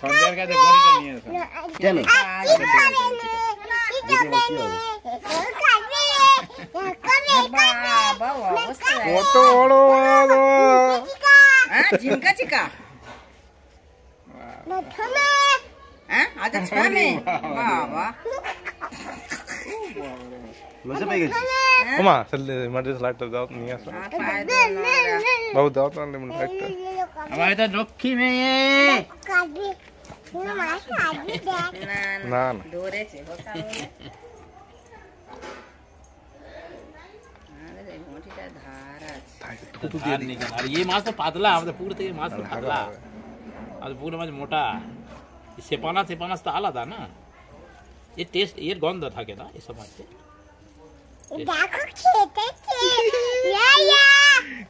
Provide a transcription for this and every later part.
সঞ্জয়ের কাছে বড়িটা নিয়ে এসো কেন কত বড় ঝিমকা চিকা আচ্ছা ছামে বাবা লজ্জা পেয়ে গেছি ওমা মাটির লাইটটা দাও নিয়ে আসো বাবু দাও তো লেমন লাইটটা আমার এটা লক্ষ্মী মেয়ে না না ধরেছে আর ये माछ तो पातला আমাদের পুকুর থেকে মাছ তো পাতলা আর পুকুরের মাছ মোটা সেপানা তো আলাদা না এর টেস্ট এর গন্ধ থাকে না এসব মাছে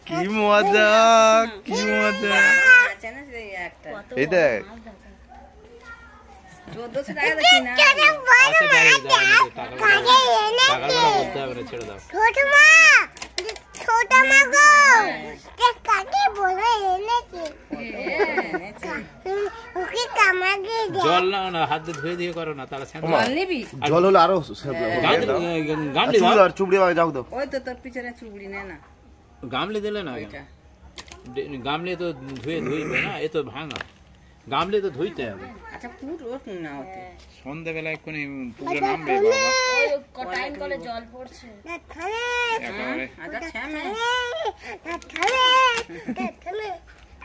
কি মজা কি মজা এই দেখ 1400 টাকা দেখি না আচ্ছা টাকাটা বলতে হবে না ছেড়ে দাও ছোট মা গো কাকে বলে এনেছি ওকে কামাগে দে জল না হাত দিয়ে ধুয়ে দিয়ে করো না তাহলে জল নিবি জল হলো আরো গামলি আর চুবড়ি যাও দাও ওই তো তোর পিছনে চুবড়ি নে না গামলি দিলে না গামলি তো ধুয়ে ধুইবে না এ তো ভাঙা গামলি তো ধুইতে হবে আচ্ছা পুরো না হতে সন্ধ্যাবেলায় কোন পুরো নামবে বাবা ওই টাইম করে জল পড়ছে না খালে একেবারে আচ্ছা ছামে না খালে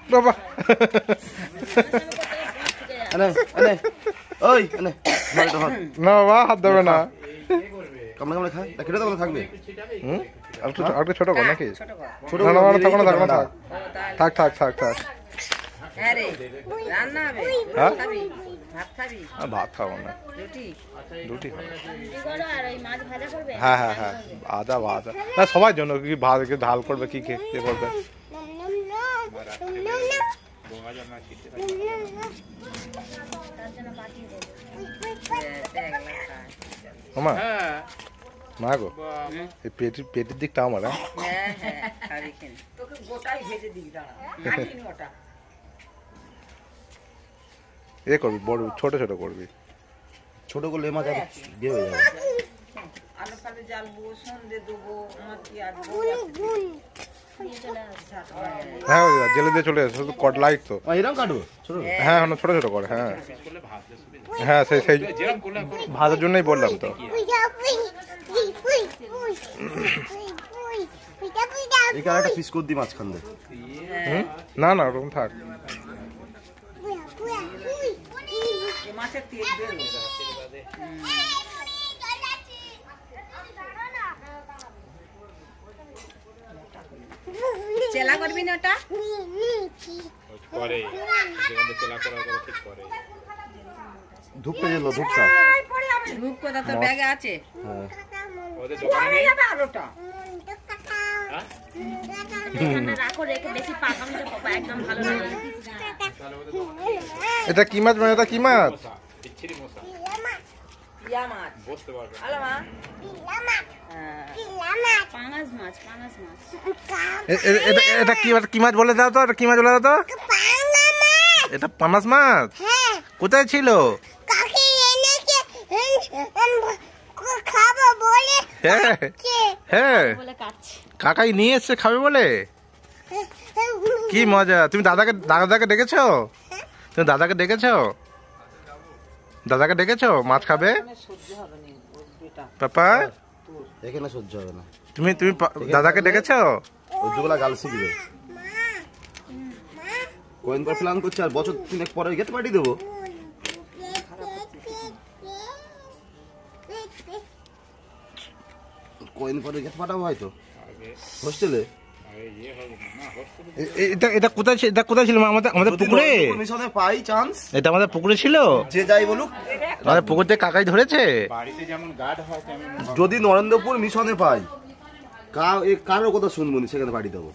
বাবা আনে আনে ওই আনে মালটা ধর না বাবা হাত দেবে না কামড়ে কামড়ে খায় তা কেটে তো থাকবে হুম আর ছোট কর নাকি ছোট কর ছোট না না থাক না থাক থাক থাক থাক থাক হ্যাঁ রে রান্না হবে হ্যাঁ? খাবি ভাত খাবি ভাত খাবো না রুটি রুটি খাবো। রুটি করো আর ওই মাছ ভাজা করবে হ্যাঁ হ্যাঁ হ্যাঁ আদা ভাজা না সবার জন্য কি ভাত কি ঢাল করবে কি কে করবে তার জন্য পাঠিয়ে দেবো মামা হ্যাঁ মা গো এই পেটের দিকটা আমার হ্যাঁ হ্যাঁ হ্যাঁ খাবি কেন তোকে গোটাই ভেজে দিই দাঁড়া কাটিনি ওটা এ করবি বড় ছোট ছোট করবি ছোট করলে মাছ আর বিয়ে হয়ে যাবে আলু ফালু জ্বালবো সন্ধে দেবো আমার কি আসবো দিয়ে চলে আসবে হ্যাঁ জেলে দিয়ে চলে এসো কট লাইট তো এরকম কাটবো ছোট হ্যাঁ ছোট ছোট করে হ্যাঁ হ্যাঁ সেই ভাজার জন্যই বললাম তো এখানে একটা পিস করে দিই মাঝখান দিয়ে না না ওরকম থাক মাছের তেল বেরো চেলা করবি না ওটা করে যেখানে তেলা করা ঠিক করে ধূপটা জ্বলো ধূপটা ধূপ কোথা তোর ব্যাগে আছে হ্যাঁ ওদের দোকানে নেই আলোটা এখানে রাখো রেখে বেশি পাকানো একদম ভালো লাগে এটা কি মাছ মানে এটা কি মাছ বিচ্ছিরি মশা ইয়া মাছ বসতে পারবে আলো মা পাঙাশ মাছ এটা কি মাছ বলে দাও তো এটা কি মাছ বলে দাও তো এটা পানাস মাছ কোথায় ছিল খাবো বলে হ্যাঁ হ্যাঁ বলে কাটছে কাকাই নিয়ে এসছে খাবে বলে কি মজা তুমি দাদাকে ডেকেছো তুমি দাদাকে ডেকেছো মাছ খাবে পাপা এখানে সহ্য হবে না তুমি দাদাকে ডেকেছো ওইগুলা গাল শিখবে কয়েন পর প্ল্যান করছে আর বছর 3 পরে গেট পাঠিয়ে দেবো কয়েন পরে গেট পাঠাবো হয়তো হোস্টেলে এটা কোথায় ছিল আমাদের পুকুরে মিশনে পাই চান্স এটা আমাদের পুকুরে ছিল যে যাই বলুক আমাদের পুকুর থেকে কাকাই ধরেছে বাড়িতে যেমন গার্ড হয় তেমন যদি নরেন্দ্রপুর মিশনে পাই কারোর কথা শুনবো না সেখানে পাঠিয়ে দেবো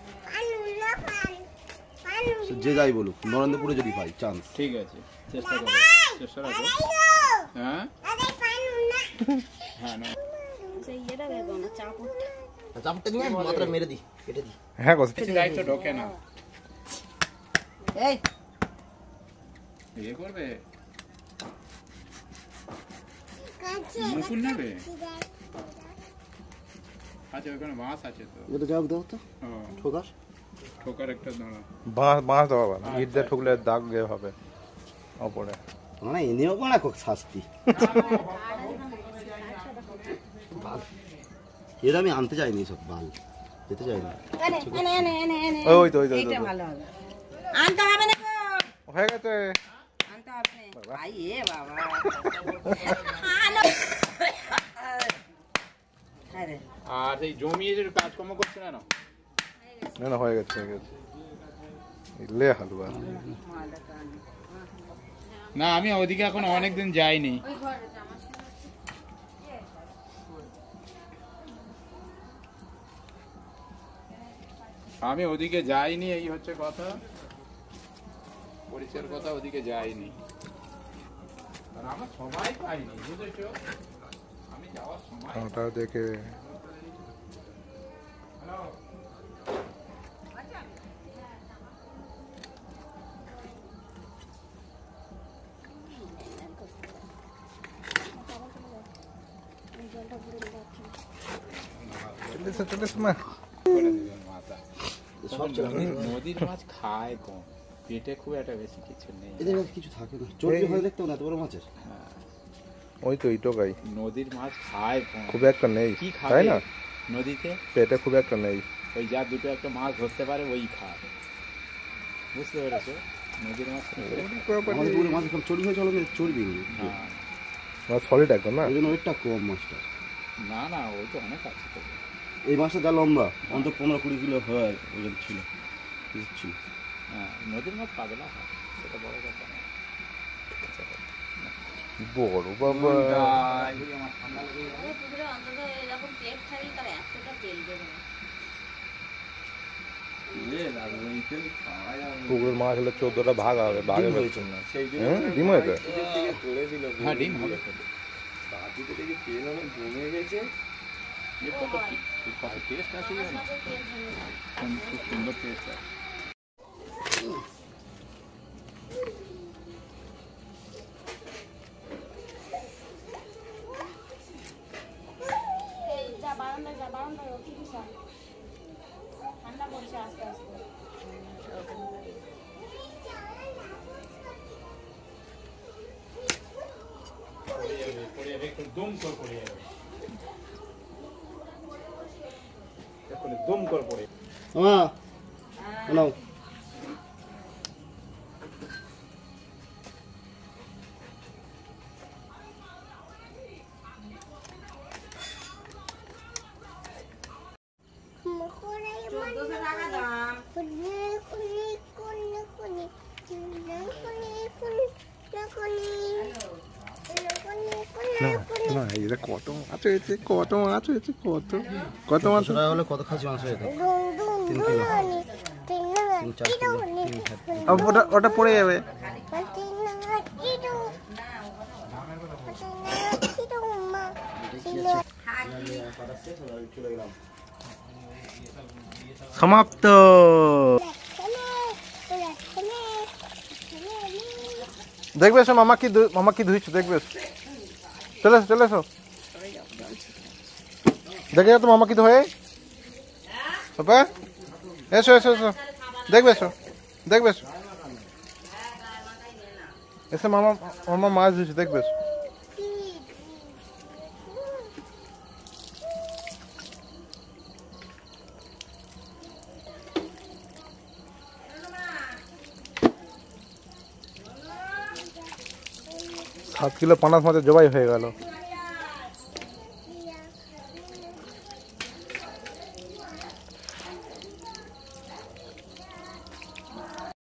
যে যাই বলুক নরেন্দ্রপুরে যদি পাই চান্স ঠিক আছে চেষ্টা রাখো হ্যাঁ হ্যাঁ না ইয়েটা বের করো না চাপড়টা চাপটা নিয়ে মাত্রা মেরে দিই কেটে দিই হ্যাঁ গো কিছু দায়িত্ব ঢোকে না এই ইয়ে করবে কাছে মুকুল নেবে আচ্ছা ওখানে বাঁশ আছে তো এটা যাও দাও তো ও, ঠোকাস ঠোকার একটা দাঁড়া বাঁশ দেওয়া হবে না, ইট দিয়ে ঠুকলে দাগ গিয়ে হবে ওপরে। মানে এনেও কোনা কোক শাস্তি বাল। এর আমি আনতে চাইনি সব বাল যেতে চাইনি এনে এনে এনে এনে এনে ওই তো ওই তো, ওই তো, এইটা ভালো হবে আনতে হবে না গো হয়ে গেছে। আনতে হবে না আই এ বাবা আরে আর এই জমিয়ে যে কাজকর্ম করছে না না না হয়ে গেছে, হয়ে গেছে। লে হালুয়া না আমি ওদিকে এখন অনেকদিন যাইনি আমি ওদিকে যাইনি এই হচ্ছে কথা পরিচয়ের কথা ওদিকে যাইনি আর আমার সময় পাইনি বুঝেছো আমি যাওয়ার সময় ওটা দেখে চলে এসো না। করে দিবেন মাথা সব নদীর মাছ খায় কম পেটে খুব একটা বেশি কিছু নেই এদের কাছে কিছু থাকে না চর্বি হয়ে দেখতে না এত বড় মাছের ওই তো ইটোকাই নদীর মাছ খায় কম খুব একটা নেই, কি তাই খাবে না? নদীতে পেটে খুব একটা নেই। ওই যা দুটো একটা মাছ ধরতে পারে ওই খায় বুঝতে পেরেছো নদীর মাছ আমাদের পুকুরে মাছ সব চর্বি হয়ে চলে চর্বি নেই হ্যাঁ। সলিড একদম না। ওই জন্য ওইটা কম মাছটা না না ওই তো অনেক আছে তো এই মাছটা যা লম্বা অন্তত 15-20 কিলো হয় ওজন ছিল ছিল হ্যাঁ নদীর মাছ পাগলা হয় সেটা বড় কথা না বড় বাবা, পুকুরে অন্তত এরকম পেট থাকি তার এতটা তেল দেবে না। পুকুরের মাছ হলে 14টা ভাগ হবে, ভাগে হয়েছে না। ডিম হয়েছে। হ্যাঁ ডিম হবে তো কত টেস্ট আছে জানো? খুব সুন্দর টেস্ট আছে যা বারান্দায় রকি বিশাল ঠান্ডা পড়ছে আস্তে আস্তে। দুম করে পড়ে যাবে দুম করে পড়ে হ্যাঁ নাও টাকা দাম না এটা কত মাছ হয়েছে, কত মাছ হয়েছে, কত মাছ হলে কত খাসি মাংস হতো ওটা পড়ে যাবে। সমাপ্ত। দেখবে এসো মামা কি ধুইছো, দেখবে এসো। চলে এসো, চলে এসো, দেখে তো মামা কি ধোয়ে। বাবা এসো এসো এসো, দেখবে এসো, দেখবে এসো, এসে মামা মাছ ধুইছে, দেখবে এসো। সাত কিলো পানাস মাছের জবাই হয়ে গেল।